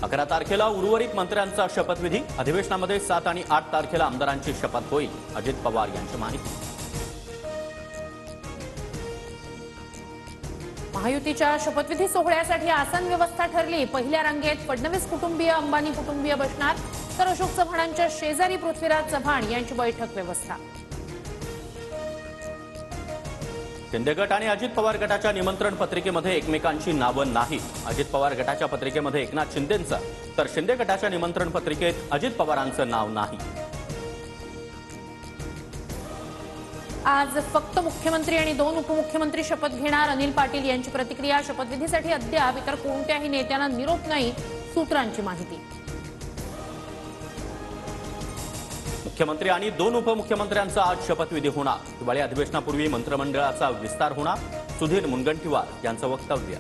11 तारखेला उर्वरित मंत्र्यांचा शपथविधी। अधिवेशनामध्ये 7 आणि 8 तारखेला आमदारांची शपथ होईल, अजित पवार यांची माहिती। महायुतीच्या शपथविधी सोहळ्यासाठी आसन व्यवस्था ठरली। पहिल्या रांगेत फडणवीस कुटुंबीय, अंबानी कुटुंबीय बसणार, तर अशोक चव्हाणांच्या शेजारी पृथ्वीराज चव्हाण यांची बैठक व्यवस्था। शिंदे गट आणि अजित पवार गटाच्या निमंत्रण पत्रिकेमध्ये एकमेकांची नावं नाहीत। अजित पवार गटाच्या पत्रिकेमध्ये एकनाथ शिंदेंचं, तर शिंदे गटाच्या निमंत्रण पत्रिकेत अजित पवारांचं नाव नाही। आज फक्त मुख्यमंत्री आणि 2 उपमुख्यमंत्री शपथ घेणार। अनिल पाटील यांची प्रतिक्रिया। शपथविधीसाठी अद्याप इतर कोणत्याही नेत्यांना निरोप नाही, सूत्रांची माहिती। मुख्यमंत्री आणि 2 उपमुख्यमंत्र्यांचा आज शपथविधी होणार। हिवाळी अधिवेशनापूर्वी मंत्रिमंडळाचा विस्तार होणार। सुधीर मुनगंटीवार यांचं वक्तव्य।